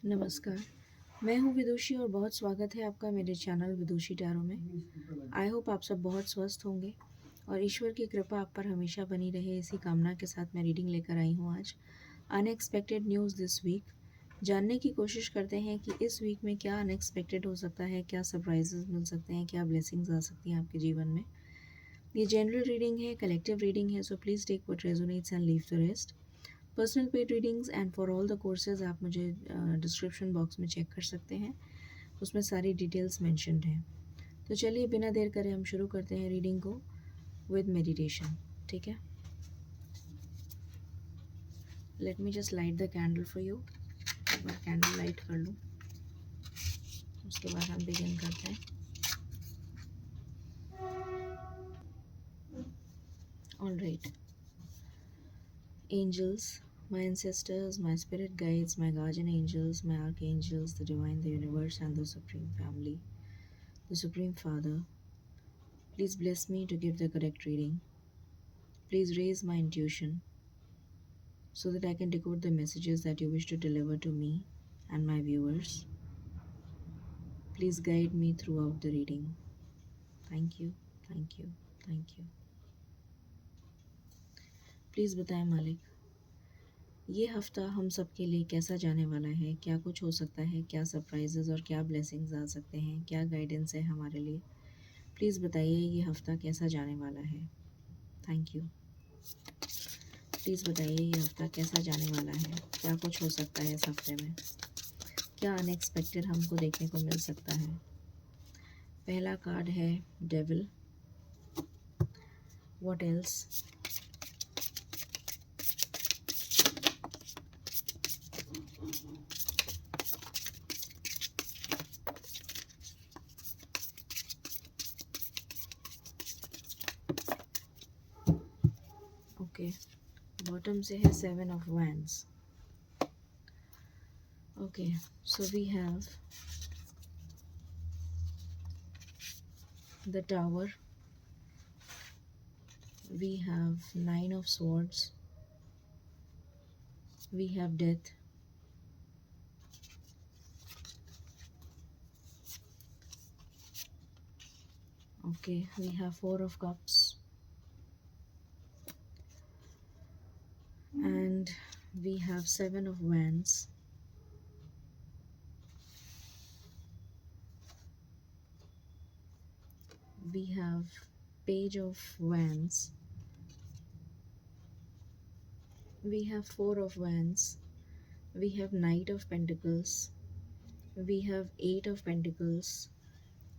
नमस्कार, मैं हूँ विदुषी और बहुत स्वागत है आपका मेरे चैनल विदुषी टैरो में। आई होप आप सब बहुत स्वस्थ होंगे और ईश्वर की कृपा आप पर हमेशा बनी रहे, इसी कामना के साथ मैं रीडिंग लेकर आई हूँ आज। Unexpected news this week. जानने की कोशिश करते हैं कि इस वीक में क्या अनएक्सपेक्टेड हो सकता है, क्या सरप्राइजेस मिल सकते हैं, क्या ब्लेसिंग्स आ सकती हैं आपके जीवन में। ये जनरल रीडिंग है, कलेक्टिव रीडिंग है, so please take what resonates and leave the rest. Personal paid readings and for all the courses आप मुझे डिस्क्रिप्शन बॉक्स में चेक कर सकते हैं, उसमें सारी डिटेल्स मेंशन्ड हैं। तो चलिए बिना देर करे हम शुरू करते हैं रीडिंग को विद मेडिटेशन। ठीक है, let me just light the candle for you. मैं कैंडल लाइट कर लूँ, उसके बाद हम बिगिन करते हैं। All right, angels, my ancestors, my spirit guides, my guardian angels, my archangels, the divine, the universe, and the supreme family, the supreme father, please bless me to give the correct reading. Please raise my intuition so that I can decode the messages that you wish to deliver to me and my viewers. Please guide me throughout the reading. Thank you, thank you, thank you. Please बताएं मालिक, ये हफ्ता हम सब के लिए कैसा जाने वाला है, क्या कुछ हो सकता है, क्या सरप्राइजेस और क्या ब्लेसिंग्स आ सकते हैं, क्या गाइडेंस है हमारे लिए। प्लीज़ बताइए ये हफ्ता कैसा जाने वाला है। Thank you. प्लीज़ बताइए ये हफ्ता कैसा जाने वाला है, क्या कुछ हो सकता है इस हफ्ते में, क्या अनएक्सपेक्टेड हमको देखने को मिल सकता है। पहला कार्ड है devil. What else? Okay, bottom से है 7 of wands. Okay, so we have the tower, we have 9 of swords, we have death, okay, we have 4 of cups, and we have 7 of wands. We have page of wands, we have 4 of wands, we have knight of pentacles, we have 8 of pentacles,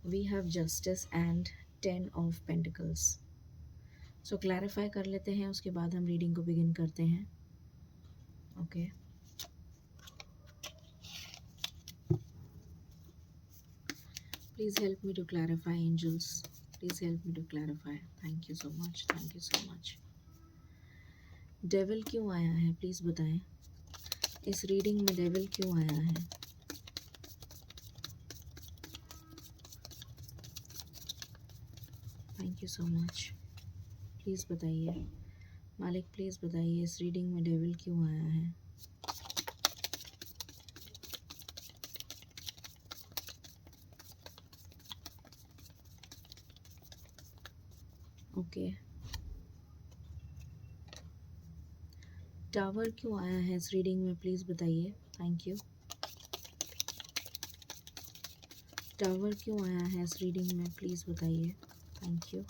we have justice and 10 of pentacles. So clarify कर लेते हैं, उसके बाद हम reading को begin करते हैं। Okay, please help me to clarify angels, please help me to clarify. Thank you so much, thank you so much. Devil क्यों आया है, प्लीज़ बताएं। इस रीडिंग में डेविल क्यों आया है? Thank you so much, please बताइए मालिक, प्लीज़ बताइए इस रीडिंग में डेविल क्यों आया है। ओके, टावर क्यों आया है इस रीडिंग में, प्लीज़ बताइए। Thank you. टावर क्यों आया है इस रीडिंग में, प्लीज़ बताइए। Thank you.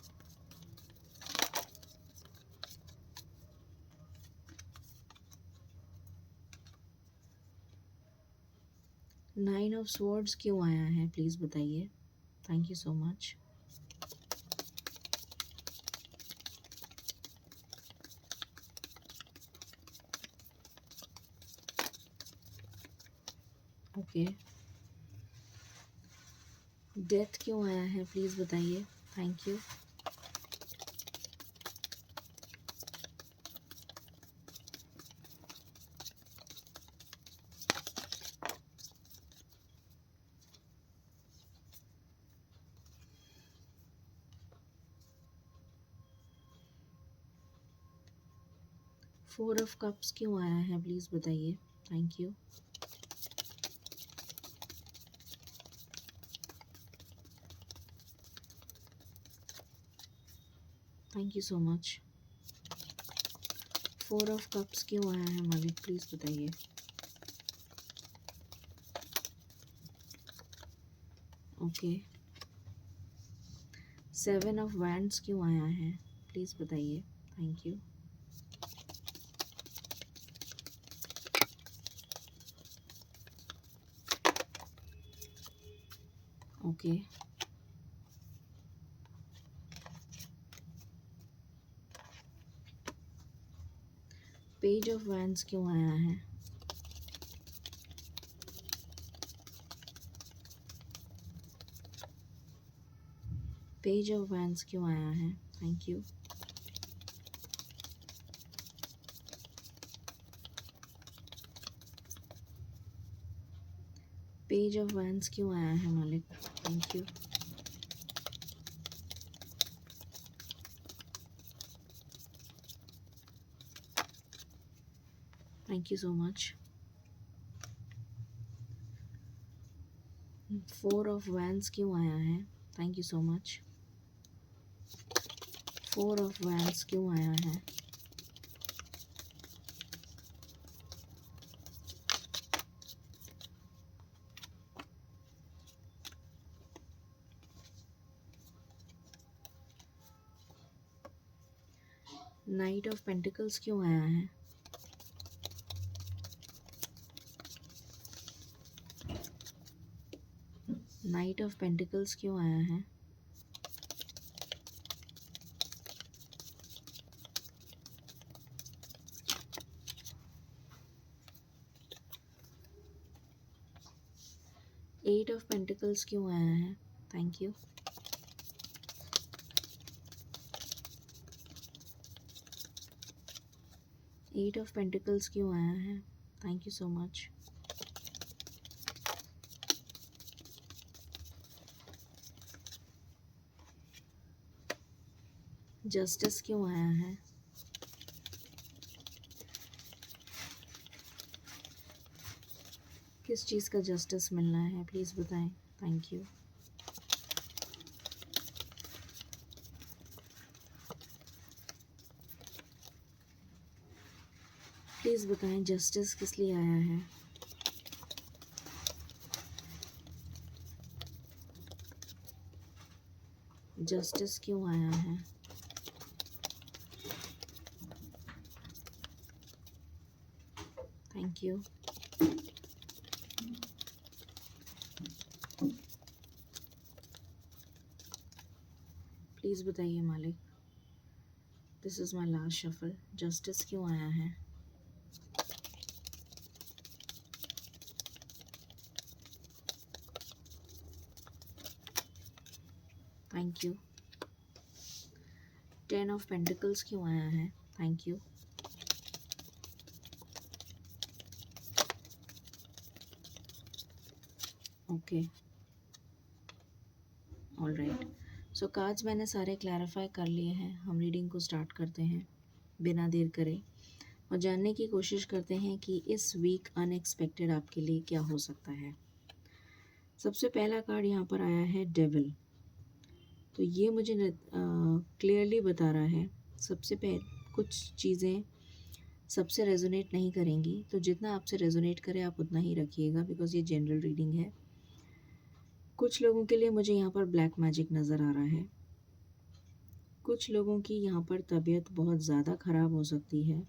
Nine of swords क्यों आया है, प्लीज़ बताइए। Thank you so much. Okay, death क्यों आया है, प्लीज़ बताइए। Thank you. Four of cups क्यों आया है, प्लीज़ बताइए। Thank you. Thank you so much. 4 of cups क्यों आया है मालिक, प्लीज़ बताइए। ओके। 7 ऑफ वैंड्स क्यों आया है, प्लीज़ बताइए। Thank you. Okay. Page of wands क्यों आया है। पेज ऑफ वैंड्स क्यों आया है, thank you. Page of wands क्यों आया है मालिक, thank you. Thank you so much. 4 of wands क्यों आया है, thank you so much. 4 of wands क्यों आया है। नाइट ऑफ पेंटिकल्स क्यों आया है। नाइट ऑफ पेंटिकल्स क्यों आया है। एट ऑफ पेंटिकल्स क्यों आया है, thank you. Eight of pentacles क्यों आया है, thank you so much. Justice क्यों आया है। किस चीज़ का जस्टिस मिलना है, प्लीज़ बताएं, थैंक यू। प्लीज़ बताएं जस्टिस किस लिए आया है। जस्टिस क्यों आया है। Thank you. प्लीज़ बताइए मालिक, this is my last shuffle, justice क्यों आया है। Thank you. 10 ऑफ पेंटिकल्स क्यों आया है, thank you. Okay, all right. So cards मैंने सारे क्लैरिफाई कर लिए हैं। हम रीडिंग को स्टार्ट करते हैं बिना देर करे और जानने की कोशिश करते हैं कि इस वीक अनएक्सपेक्टेड आपके लिए क्या हो सकता है। सबसे पहला कार्ड यहाँ पर आया है डेविल। तो ये मुझे क्लियरली बता रहा है सबसे पहले कुछ चीज़ें सबसे रेजोनेट नहीं करेंगी, तो जितना आपसे रेजोनेट करे आप उतना ही रखिएगा, बिकॉज ये जनरल रीडिंग है। कुछ लोगों के लिए मुझे यहाँ पर ब्लैक मैजिक नज़र आ रहा है। कुछ लोगों की यहाँ पर तबीयत बहुत ज़्यादा ख़राब हो सकती है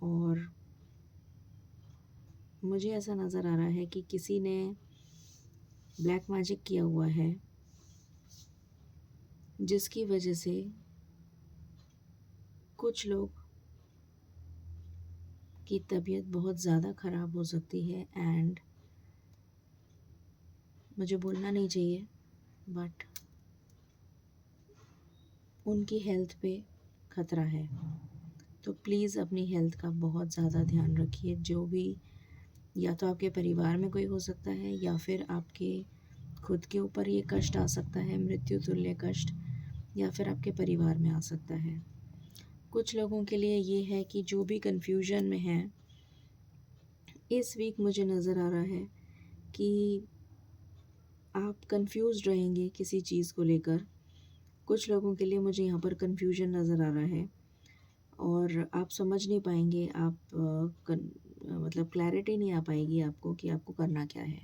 और मुझे ऐसा नज़र आ रहा है कि किसी ने ब्लैक मैजिक किया हुआ है जिसकी वजह से कुछ लोग की तबीयत बहुत ज़्यादा ख़राब हो सकती है। एंड मुझे बोलना नहीं चाहिए बट उनकी हेल्थ पे ख़तरा है। तो प्लीज़ अपनी हेल्थ का बहुत ज़्यादा ध्यान रखिए। जो भी, या तो आपके परिवार में कोई हो सकता है या फिर आपके खुद के ऊपर ये कष्ट आ सकता है, मृत्यु तुल्य कष्ट, या फिर आपके परिवार में आ सकता है। कुछ लोगों के लिए ये है कि जो भी कन्फ्यूजन में है, इस वीक मुझे नज़र आ रहा है कि आप कंफ्यूज्ड रहेंगे किसी चीज़ को लेकर कुछ लोगों के लिए मुझे यहाँ पर कन्फ्यूजन नज़र आ रहा है और आप समझ नहीं पाएंगे, मतलब क्लैरिटी नहीं आ पाएगी आपको कि आपको करना क्या है।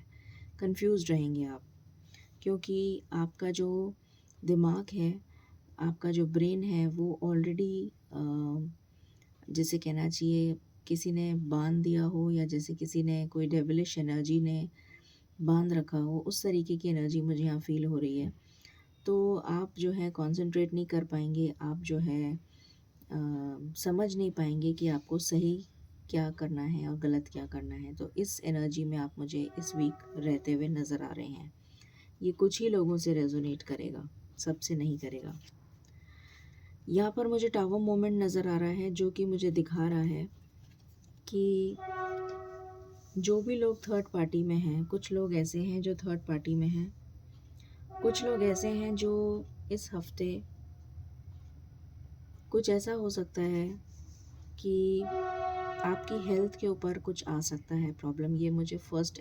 कंफ्यूज रहेंगे आप, क्योंकि आपका जो दिमाग है, आपका जो ब्रेन है, वो ऑलरेडी जैसे कहना चाहिए किसी ने बांध दिया हो, या जैसे किसी ने, कोई डेविलिश एनर्जी ने बांध रखा हो, उस तरीके की एनर्जी मुझे यहाँ फील हो रही है। तो आप जो है कंसंट्रेट नहीं कर पाएंगे, आप जो है समझ नहीं पाएंगे कि आपको सही क्या करना है और गलत क्या करना है। तो इस एनर्जी में आप मुझे इस वीक रहते हुए नज़र आ रहे हैं। ये कुछ ही लोगों से रेजोनेट करेगा, सबसे नहीं करेगा। यहाँ पर मुझे टावर मोमेंट नज़र आ रहा है, जो कि मुझे दिखा रहा है कि जो भी लोग थर्ड पार्टी में हैं, कुछ लोग ऐसे हैं जो थर्ड पार्टी में हैं, कुछ लोग ऐसे हैं जो इस हफ्ते, कुछ ऐसा हो सकता है कि आपकी हेल्थ के ऊपर कुछ आ सकता है प्रॉब्लम। ये मुझे फर्स्ट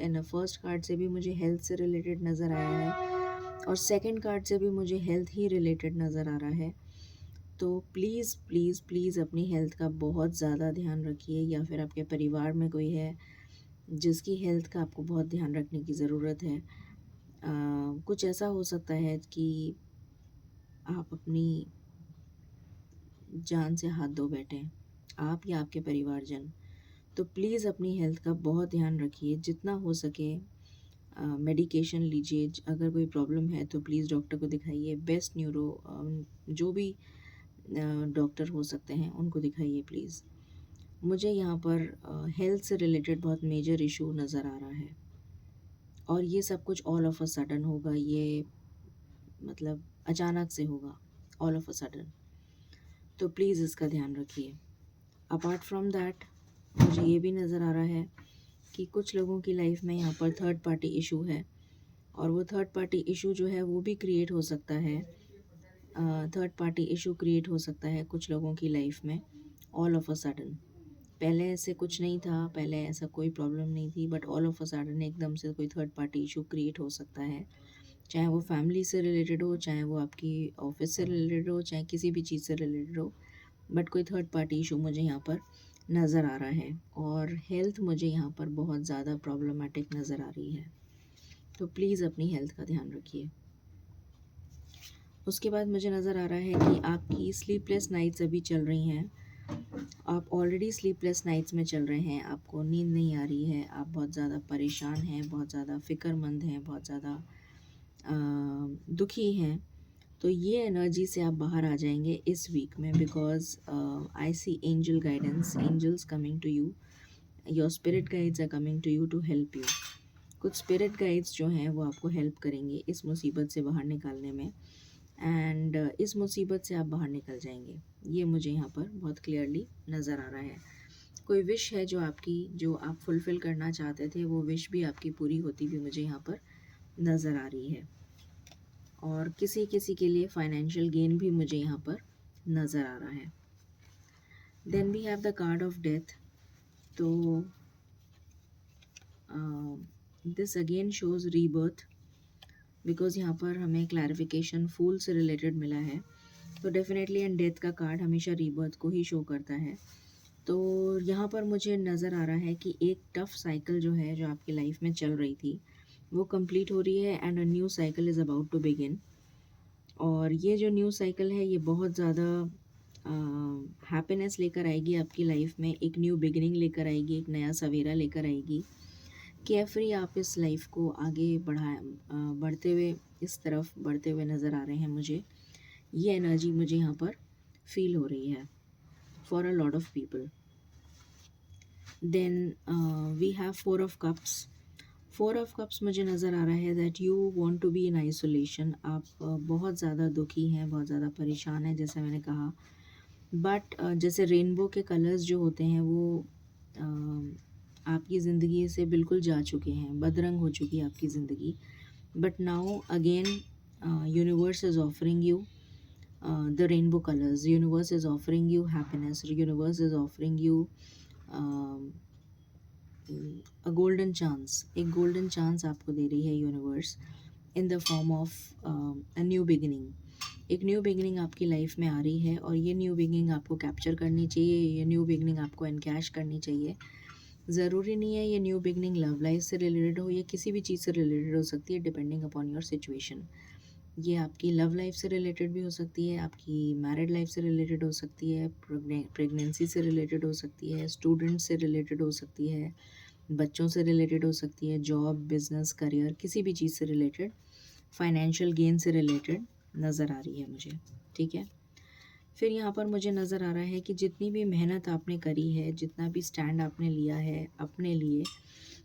कार्ड से भी मुझे हेल्थ से रिलेटेड नज़र आया है, और सेकंड कार्ड से भी मुझे हेल्थ ही रिलेटेड नज़र आ रहा है। तो प्लीज़ प्लीज़ प्लीज़ अपनी हेल्थ का बहुत ज़्यादा ध्यान रखिए, या फिर आपके परिवार में कोई है जिसकी हेल्थ का आपको बहुत ध्यान रखने की ज़रूरत है। कुछ ऐसा हो सकता है कि आप अपनी जान से हाथ धो बैठें, आप या आपके परिवारजन। तो प्लीज़ अपनी हेल्थ का बहुत ध्यान रखिए, जितना हो सके मेडिकेशन लीजिए। अगर कोई प्रॉब्लम है तो प्लीज़ डॉक्टर को दिखाइए, बेस्ट जो भी डॉक्टर हो सकते हैं उनको दिखाइए प्लीज़। मुझे यहाँ पर हेल्थ से रिलेटेड बहुत मेजर इशू नज़र आ रहा है, और ये सब कुछ ऑल ऑफ अ सडन होगा, ये मतलब अचानक से होगा, ऑल ऑफ अ सडन। तो प्लीज़ इसका ध्यान रखिए। अपार्ट फ्रॉम दैट, मुझे ये भी नज़र आ रहा है कि कुछ लोगों की लाइफ में यहाँ पर थर्ड पार्टी इशू है, और वो थर्ड पार्टी इशू जो है वो भी क्रिएट हो सकता है। थर्ड पार्टी इशू क्रिएट हो सकता है कुछ लोगों की लाइफ में ऑल ऑफ अ सडन। पहले ऐसे कुछ नहीं था, पहले ऐसा कोई प्रॉब्लम नहीं थी, but all of a sudden एकदम से कोई थर्ड पार्टी इशू क्रिएट हो सकता है। चाहे वो फैमिली से रिलेटेड हो, चाहे वो आपकी ऑफिस से रिलेटेड हो, चाहे किसी भी चीज़ से रिलेटेड हो, बट कोई थर्ड पार्टी इशू मुझे यहाँ पर नज़र आ रहा है। और हेल्थ मुझे यहाँ पर बहुत ज़्यादा प्रॉब्लमेटिक नज़र आ रही है। तो प्लीज़ अपनी हेल्थ का ध्यान रखिए। उसके बाद मुझे नज़र आ रहा है कि आपकी स्लीपलेस नाइट्स अभी चल रही हैं। आप ऑलरेडी स्लीपलेस नाइट्स में चल रहे हैं, आपको नींद नहीं आ रही है, आप बहुत ज़्यादा परेशान हैं, बहुत ज़्यादा फ़िक्रमंद हैं, बहुत ज़्यादा दुखी हैं। तो ये एनर्जी से आप बाहर आ जाएंगे इस वीक में, because I see angel guidance, angels coming to you, your spirit guides are coming to you to help you. कुछ स्पिरिट गाइड्स जो हैं वो आपको हेल्प करेंगे इस मुसीबत से बाहर निकालने में, एंड इस मुसीबत से आप बाहर निकल जाएंगे। ये मुझे यहाँ पर बहुत क्लियरली नज़र आ रहा है। कोई विश है जो आपकी, जो आप फुलफ़िल करना चाहते थे, वो विश भी आपकी पूरी होती हुई मुझे यहाँ पर नज़र आ रही है। और किसी किसी के लिए फाइनेंशियल गेन भी मुझे यहाँ पर नज़र आ रहा है। Then we have the card of death. तो this again shows rebirth, because यहाँ पर हमें क्लैरिफिकेशन फूल से रिलेटेड मिला है। तो डेफिनेटली एंड डेथ का कार्ड हमेशा रीबर्थ को ही शो करता है। तो यहाँ पर मुझे नज़र आ रहा है कि एक टफ़ साइकिल जो है, जो आपकी लाइफ में चल रही थी, वो कंप्लीट हो रही है, and a new cycle is about to begin. और ये जो न्यू साइकिल है, ये बहुत ज़्यादा हैप्पीनेस लेकर आएगी आपकी लाइफ में, एक न्यू बिगिनिंग लेकर आएगी, एक नया सवेरा लेकर आएगी। केयरफ्री आप इस लाइफ को आगे बढ़ते हुए, इस तरफ बढ़ते हुए नज़र आ रहे हैं मुझे। ये एनर्जी मुझे यहाँ पर फील हो रही है for a lot of people. Then we have four of cups. Four of cups मुझे नज़र आ रहा है that you want to be in isolation. आप बहुत ज़्यादा दुखी हैं, बहुत ज़्यादा परेशान हैं, जैसे मैंने कहा। बट जैसे रेनबो के कलर्स जो होते हैं वो आपकी ज़िंदगी से बिल्कुल जा चुके हैं, बदरंग हो चुकी है आपकी ज़िंदगी। But now again universe is offering you the rainbow colors. Universe is offering you happiness. Universe is offering you a golden chance. एक golden chance आपको दे रही है universe, in the form of a new beginning. एक new beginning आपकी life में आ रही है और ये न्यू बिगिनिंग आपको कैप्चर करनी चाहिए, ये न्यू बिगिनिंग आपको एनकैश करनी चाहिए। ज़रूरी नहीं है ये न्यू बिगिनिंग लव लाइफ से रिलेटेड हो, ये किसी भी चीज़ से रिलेटेड हो सकती है डिपेंडिंग अपॉन योर सिचुएशन। ये आपकी लव लाइफ से रिलेटेड भी हो सकती है, आपकी मैरिड लाइफ से रिलेटेड हो सकती है, प्रेगनेंसी से रिलेटेड हो सकती है, स्टूडेंट से रिलेटेड हो सकती है, बच्चों से रिलेटेड हो सकती है, जॉब, बिजनेस, करियर, किसी भी चीज़ से रिलेटेड, फाइनेंशियल गेन से रिलेटेड नज़र आ रही है मुझे। ठीक है, फिर यहाँ पर मुझे नज़र आ रहा है कि जितनी भी मेहनत आपने करी है, जितना भी स्टैंड आपने लिया है अपने लिए,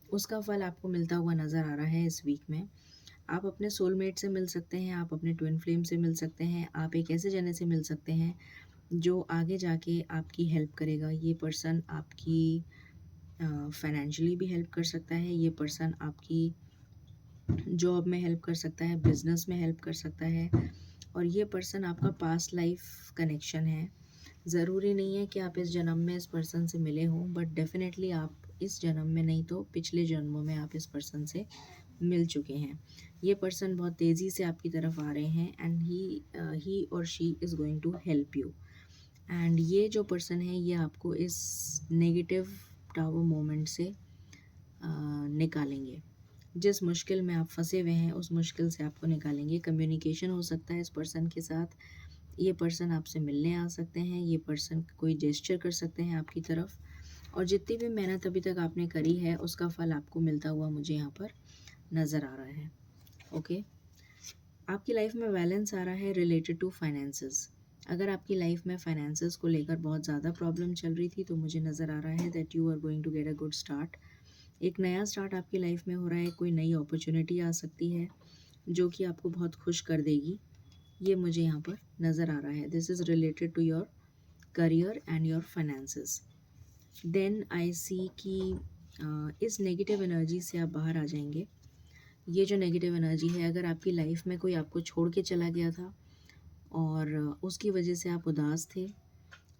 उसका फल आपको मिलता हुआ नज़र आ रहा है इस वीक में। आप अपने सोलमेट से मिल सकते हैं, आप अपने ट्विन फ्लेम से मिल सकते हैं, आप एक ऐसे जने से मिल सकते हैं जो आगे जाके आपकी हेल्प करेगा। ये पर्सन आपकी फाइनेंशियली भी हेल्प कर सकता है, ये पर्सन आपकी जॉब में हेल्प कर सकता है, बिजनेस में हेल्प कर सकता है, और ये पर्सन आपका पास्ट लाइफ कनेक्शन है। ज़रूरी नहीं है कि आप इस जन्म में इस पर्सन से मिले हों, बट डेफिनेटली आप इस जन्म में नहीं तो पिछले जन्मों में आप इस पर्सन से मिल चुके हैं। ये पर्सन बहुत तेज़ी से आपकी तरफ आ रहे हैं एंड ही और she is going to help you. And ये जो पर्सन है ये आपको इस नेगेटिव टावर मोमेंट से निकालेंगे। जिस मुश्किल में आप फंसे हुए हैं उस मुश्किल से आपको निकालेंगे। कम्युनिकेशन हो सकता है इस पर्सन के साथ, ये पर्सन आपसे मिलने आ सकते हैं, ये पर्सन कोई जेस्चर कर सकते हैं आपकी तरफ, और जितनी भी मेहनत अभी तक आपने करी है उसका फल आपको मिलता हुआ मुझे यहाँ पर नज़र आ रहा है। ओके, आपकी लाइफ में बैलेंस आ रहा है रिलेटेड टू फाइनेंसेस। अगर आपकी लाइफ में फाइनेंसेस को लेकर बहुत ज़्यादा प्रॉब्लम चल रही थी तो मुझे नज़र आ रहा है that you are going to get a good start. एक नया स्टार्ट आपकी लाइफ में हो रहा है, कोई नई अपॉर्चुनिटी आ सकती है जो कि आपको बहुत खुश कर देगी, ये मुझे यहाँ पर नज़र आ रहा है। This is related to your career and your finances. Then I see कि इस नेगेटिव एनर्जी से आप बाहर आ जाएंगे। ये जो नेगेटिव एनर्जी है, अगर आपकी लाइफ में कोई आपको छोड़ के चला गया था और उसकी वजह से आप उदास थे,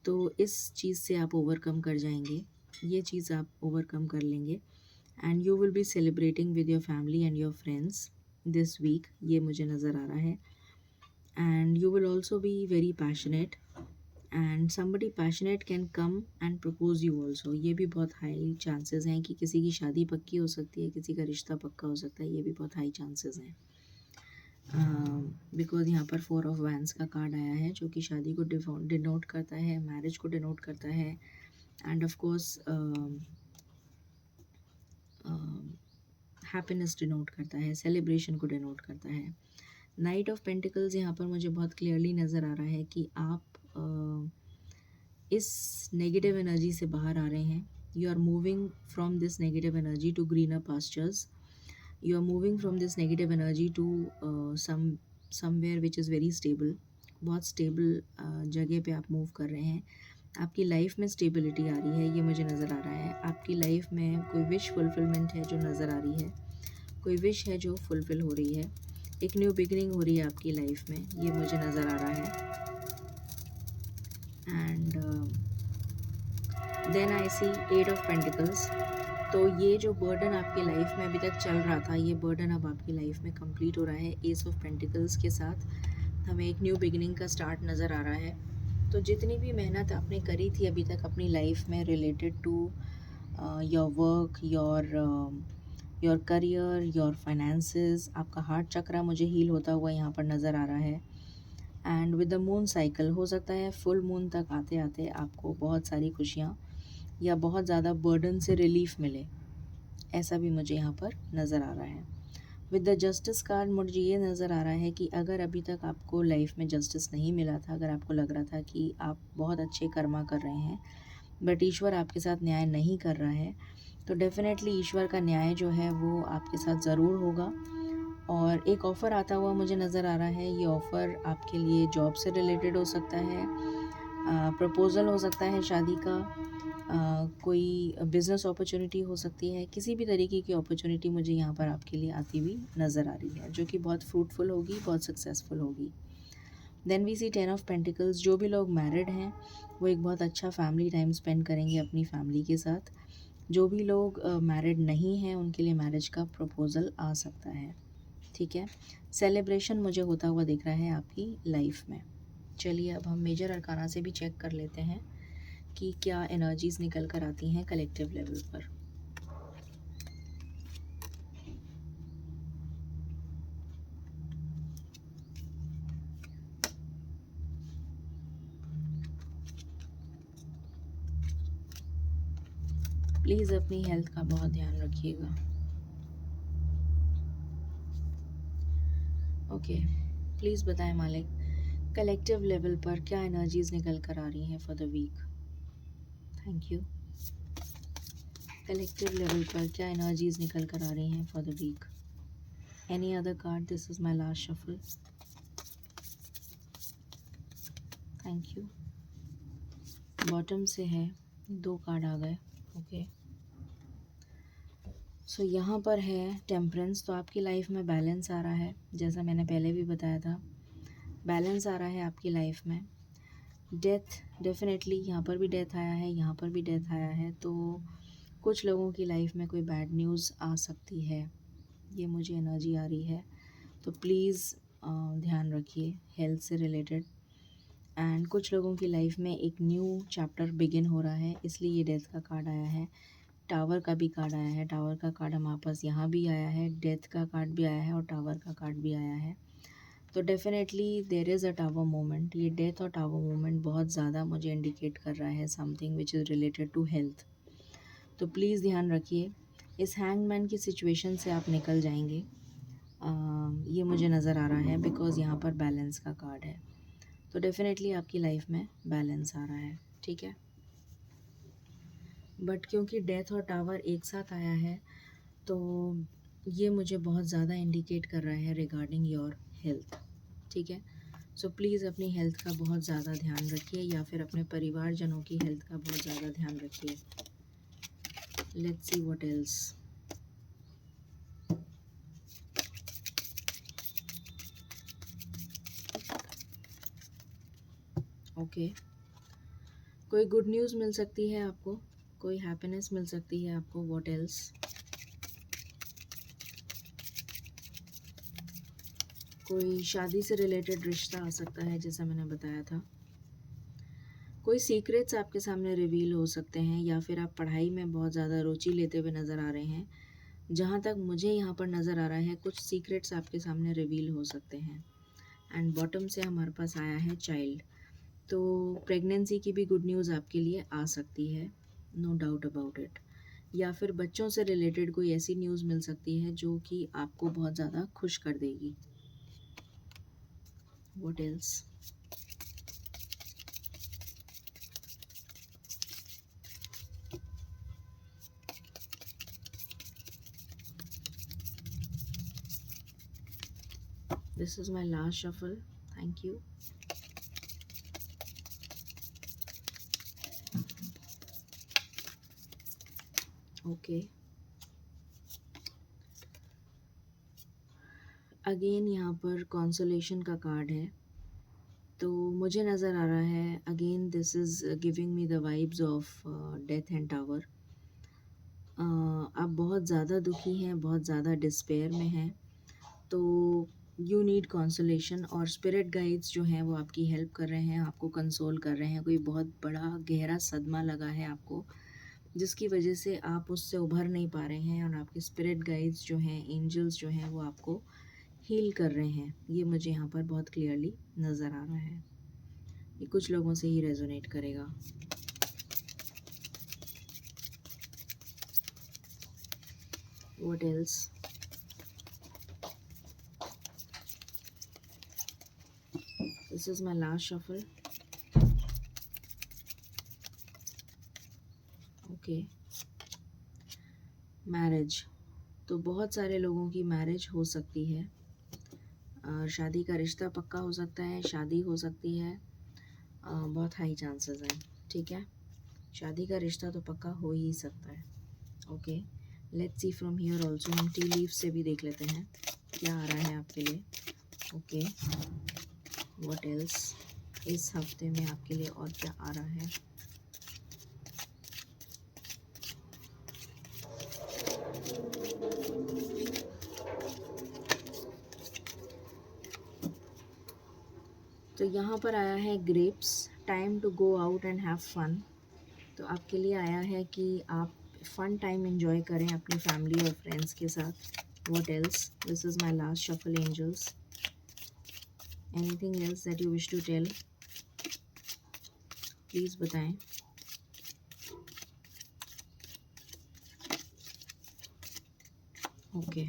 तो इस चीज़ से आप ओवरकम कर जाएंगे, ये चीज़ आप ओवरकम कर लेंगे and you will be celebrating with your family and your friends this week, ये मुझे नज़र आ रहा है। And you will also be very passionate and somebody passionate can come and propose you also। ये भी बहुत हाई चांसेस हैं कि किसी की शादी पक्की हो सकती है, किसी का रिश्ता पक्का हो सकता है, ये भी बहुत हाई चांसेस हैं। बिकॉज यहाँ पर 4 ऑफ वैंस का कार्ड आया है जो कि शादी को डिनोट करता है, मैरिज को डिनोट करता है, end of course happiness denote करता है, सेलिब्रेशन को डिनोट करता है। नाइट ऑफ पेंटिकल्स यहाँ पर मुझे बहुत क्लियरली नज़र आ रहा है कि आप इस नेगेटिव एनर्जी से बाहर आ रहे हैं। You are moving from this negative energy to greener pastures. You are moving from this negative energy to somewhere which is very stable. बहुत स्टेबल जगह पे आप मूव कर रहे हैं। आपकी लाइफ में स्टेबिलिटी आ रही है, ये मुझे नज़र आ रहा है। आपकी लाइफ में कोई विश फुलफिलमेंट है जो नज़र आ रही है, कोई विश है जो फुलफिल हो रही है, एक न्यू बिगिनिंग हो रही है आपकी लाइफ में, ये मुझे नज़र आ रहा है। And then I see 8 of pentacles. तो ये जो बर्डन आपकी लाइफ में अभी तक चल रहा था, ये बर्डन अब आपकी लाइफ में कंप्लीट हो रहा है। एस ऑफ पेंटिकल्स के साथ हमें एक न्यू बिगिनिंग का स्टार्ट नज़र आ रहा है। तो जितनी भी मेहनत आपने करी थी अभी तक अपनी लाइफ में related to your work, your career, your finances, आपका हार्ट चक्रा मुझे हील होता हुआ यहाँ पर नज़र आ रहा है। And with the moon cycle, हो सकता है फुल मून तक आते आते आपको बहुत सारी खुशियाँ या बहुत ज़्यादा बर्डन से रिलीफ मिले, ऐसा भी मुझे यहाँ पर नज़र आ रहा है। विद द जस्टिस कार्ड मुझे ये नज़र आ रहा है कि अगर अभी तक आपको लाइफ में जस्टिस नहीं मिला था, अगर आपको लग रहा था कि आप बहुत अच्छे कर्मा कर रहे हैं बट ईश्वर आपके साथ न्याय नहीं कर रहा है, तो डेफिनेटली ईश्वर का न्याय जो है वो आपके साथ ज़रूर होगा। और एक ऑफ़र आता हुआ मुझे नज़र आ रहा है। ये ऑफ़र आपके लिए जॉब से रिलेटेड हो सकता है, प्रपोज़ल हो सकता है शादी का, कोई बिज़नेस अपॉर्चुनिटी हो सकती है, किसी भी तरीके की अपॉर्चुनिटी मुझे यहाँ पर आपके लिए आती हुई नज़र आ रही है जो कि बहुत फ्रूटफुल होगी, बहुत सक्सेसफुल होगी। Then we see 10 of pentacles. जो भी लोग मैरिड हैं वो एक बहुत अच्छा फैमिली टाइम स्पेंड करेंगे अपनी फैमिली के साथ। जो भी लोग मैरिड नहीं हैं उनके लिए मैरिज का प्रपोज़ल आ सकता है। ठीक है, सेलिब्रेशन मुझे होता हुआ दिख रहा है आपकी लाइफ में। चलिए अब हम मेजर अरकाना से भी चेक कर लेते हैं कि क्या एनर्जीज निकल कर आती हैं कलेक्टिव लेवल पर। प्लीज़ अपनी हेल्थ का बहुत ध्यान रखिएगा। ओके, प्लीज़ बताएं मालिक, कलेक्टिव लेवल पर क्या एनर्जीज निकल कर आ रही हैं for the week. Thank you. Collective level पर क्या एनर्जीज निकल कर आ रही हैं for the week. Any other card, this is my last shuffle. Thank you. Bottom से है, 2 कार्ड आ गए। ओके, सो यहाँ पर है टेम्परेंस। तो आपकी लाइफ में बैलेंस आ रहा है, जैसा मैंने पहले भी बताया था, बैलेंस आ रहा है आपकी लाइफ में। डेथ, डेफिनेटली यहाँ पर भी डेथ आया है, यहाँ पर भी डेथ आया है। तो कुछ लोगों की लाइफ में कोई बैड न्यूज़ आ सकती है, ये मुझे एनर्जी आ रही है। तो प्लीज़ ध्यान रखिए हेल्थ से रिलेटेड। एंड कुछ लोगों की लाइफ में एक न्यू चैप्टर बिगिन हो रहा है, इसलिए ये डेथ का कार्ड आया है। टावर का भी कार्ड आया है, टावर का कार्ड हमारे पास यहाँ भी आया है, डेथ का कार्ड भी आया है और टावर का कार्ड भी आया है। तो definitely there is a tower moment. ये डेथ और टावर मोमेंट बहुत ज़्यादा मुझे इंडिकेट कर रहा है something which is related to health. तो प्लीज़ ध्यान रखिए, इस हैंगमैन की सिचुएशन से आप निकल जाएंगे। ये मुझे नज़र आ रहा है बिकॉज़ यहाँ पर बैलेंस का कार्ड है। तो डेफिनेटली आपकी लाइफ में बैलेंस आ रहा है, ठीक है। बट क्योंकि डेथ और टावर एक साथ आया है, तो ये मुझे बहुत ज़्यादा इंडिकेट कर रहा है रिगार्डिंग योर हेल्थ, ठीक है। सो प्लीज़ अपनी हेल्थ का बहुत ज़्यादा ध्यान रखिए, या फिर अपने परिवारजनों की हेल्थ का बहुत ज़्यादा ध्यान रखिए। Let's see what else. Okay, कोई गुड न्यूज़ मिल सकती है आपको, कोई हैप्पीनेस मिल सकती है आपको। What else. कोई शादी से रिलेटेड रिश्ता आ सकता है, जैसा मैंने बताया था। कोई सीक्रेट्स आपके सामने रिवील हो सकते हैं, या फिर आप पढ़ाई में बहुत ज़्यादा रुचि लेते हुए नज़र आ रहे हैं। जहाँ तक मुझे यहाँ पर नज़र आ रहा है, कुछ सीक्रेट्स आपके सामने रिवील हो सकते हैं। एंड बॉटम से हमारे पास आया है चाइल्ड। तो प्रेगनेंसी की भी गुड न्यूज़ आपके लिए आ सकती है, नो डाउट अबाउट इट। या फिर बच्चों से रिलेटेड कोई ऐसी न्यूज़ मिल सकती है जो कि आपको बहुत ज़्यादा खुश कर देगी। What else. This is my last shuffle. Thank you. Okay, again यहाँ पर कॉन्सोलेशन का कार्ड है। तो मुझे नज़र आ रहा है again this is giving me the vibes of death and tower. आप बहुत ज़्यादा दुखी हैं, बहुत ज़्यादा डिस्पेयर में हैं, तो यू नीड कॉन्सोलेशन। और स्पिरिट गाइड्स जो हैं वो आपकी हेल्प कर रहे हैं, आपको कंसोल कर रहे हैं। कोई बहुत बड़ा गहरा सदमा लगा है आपको, जिसकी वजह से आप उससे उभर नहीं पा रहे हैं, और आपके स्पिरिट गाइड्स जो हैं, एंजल्स जो हैं, वो आपको हील कर रहे हैं। ये मुझे यहाँ पर बहुत क्लियरली नज़र आ रहा है। ये कुछ लोगों से ही रेजोनेट करेगा। What else. This is my last shuffle. Okay, marriage. तो बहुत सारे लोगों की मैरिज हो सकती है, और शादी का रिश्ता पक्का हो सकता है, शादी हो सकती है, बहुत हाई चांसेस हैं, ठीक है। शादी का रिश्ता तो पक्का हो ही सकता है। Okay, let's see from here also. हम टी लीफ से भी देख लेते हैं क्या आ रहा है आपके लिए। Okay, what else. इस हफ्ते में आपके लिए और क्या आ रहा है। तो यहाँ पर आया है grapes, time to go out and have fun. तो आपके लिए आया है कि आप फन टाइम एंजॉय करें अपनी फैमिली और फ्रेंड्स के साथ। What else? This is my last shuffle angels. Anything else that you wish to tell, please बताएं। Okay,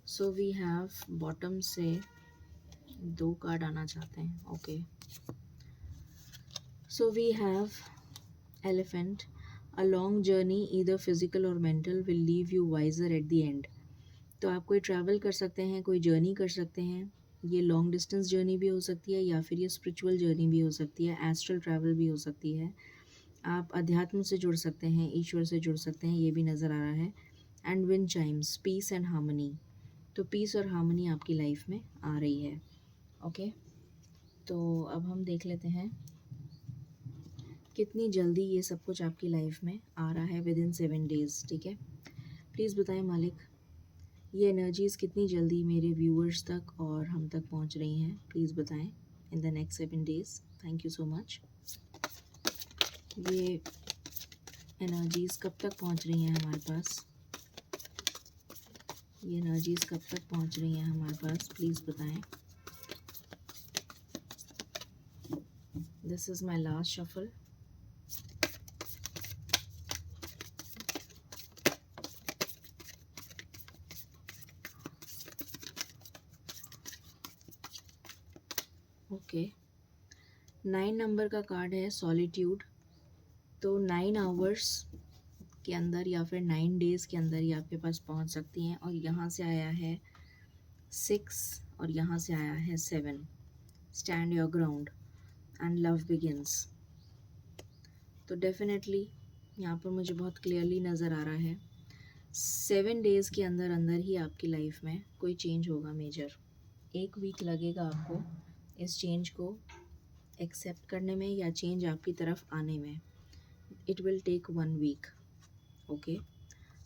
so we have bottom से 2 कार्ड आना चाहते हैं। Okay, so we have elephant. A long journey either physical और mental will leave you wiser at the end. तो आप कोई travel कर सकते हैं, कोई जर्नी कर सकते हैं। ये लॉन्ग डिस्टेंस जर्नी भी हो सकती है या फिर ये स्पिरिचुअल जर्नी भी हो सकती है, एस्ट्रल ट्रैवल भी हो सकती है। आप अध्यात्म से जुड़ सकते हैं, ईश्वर से जुड़ सकते हैं, ये भी नज़र आ रहा है। And wind chimes, peace and harmony. तो पीस और हार्मनी आपकी लाइफ में आ रही है। ओके, तो अब हम देख लेते हैं कितनी जल्दी ये सब कुछ आपकी लाइफ में आ रहा है, विद इन 7 डेज़। ठीक है, प्लीज़ बताएं मालिक, ये एनर्जीज़ कितनी जल्दी मेरे व्यूअर्स तक और हम तक पहुंच रही हैं, प्लीज़ बताएं in the next 7 days. Thank you so much. ये एनर्जीज़ कब तक पहुंच रही हैं हमारे पास? ये एनर्जीज़ कब तक पहुंच रही हैं हमारे पास, प्लीज़ बताएं। This is my last shuffle. Okay, 9 number का कार्ड है सॉलिट्यूड। तो 9 आवर्स के अंदर या फिर 9 डेज़ के अंदर ही आपके पास पहुंच सकती हैं। और यहाँ से आया है 6 और यहाँ से आया है 7। Stand your ground and love begins. तो डेफिनेटली यहाँ पर मुझे बहुत क्लियरली नज़र आ रहा है 7 डेज़ के अंदर अंदर ही आपकी लाइफ में कोई चेंज होगा मेजर। 1 वीक लगेगा आपको इस चेंज को एक्सेप्ट करने में या चेंज आपकी तरफ आने में। It will take 1 week. Okay,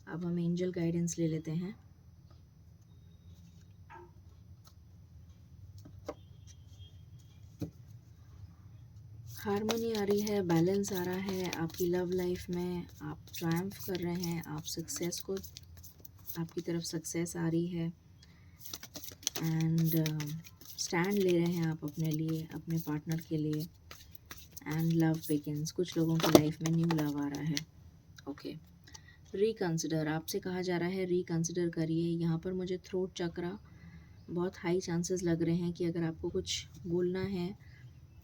अब हम एंजल गाइडेंस ले लेते हैं। हार्मनी आ रही है, बैलेंस आ रहा है आपकी लव लाइफ में। आप ट्रायम्फ कर रहे हैं, आप सक्सेस को, आपकी तरफ सक्सेस आ रही है। एंड स्टैंड ले रहे हैं आप अपने लिए, अपने पार्टनर के लिए। एंड लव बिगिंस, कुछ लोगों की लाइफ में न्यू लव आ रहा है। ओके, रिकंसिडर, आपसे कहा जा रहा है रिकंसिडर करिए। यहाँ पर मुझे थ्रोट चक्रा बहुत हाई चांसेस लग रहे हैं कि अगर आपको कुछ बोलना है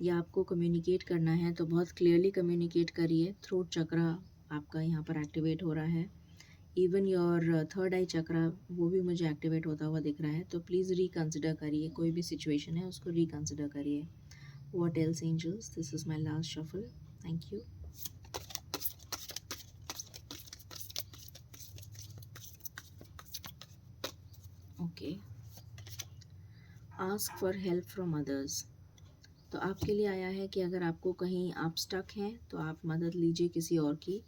या आपको कम्युनिकेट करना है तो बहुत क्लियरली कम्युनिकेट करिए। थ्रोट चक्रा आपका यहाँ पर एक्टिवेट हो रहा है। इवन योर थर्ड आई चक्रा, वो भी मुझे एक्टिवेट होता हुआ दिख रहा है। तो प्लीज़ रिकंसिडर करिए, कोई भी सिचुएशन है उसको रिकंसिडर करिए। What else angels? This is my last shuffle. Thank you. Okay, ask for help from others. तो आपके लिए आया है कि अगर आपको कहीं आप स्टक हैं तो आप मदद लीजिए किसी और की,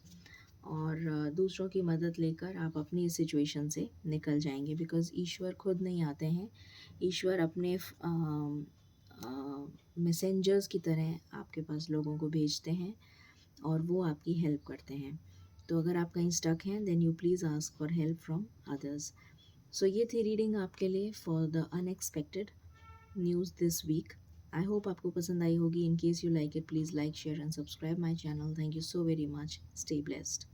और दूसरों की मदद लेकर आप अपनी इस सिचुएशन से निकल जाएंगे। बिकॉज़ ईश्वर खुद नहीं आते हैं, ईश्वर अपने मैसेंजर्स की तरह आपके पास लोगों को भेजते हैं और वो आपकी हेल्प करते हैं। तो अगर आप कहीं स्टक हैं then you please ask for help from others. So ये थी रीडिंग आपके लिए for the unexpected news this week. I hope आपको पसंद आई होगी। In case you like it, please like, share and subscribe my channel. Thank you so very much. Stay blessed.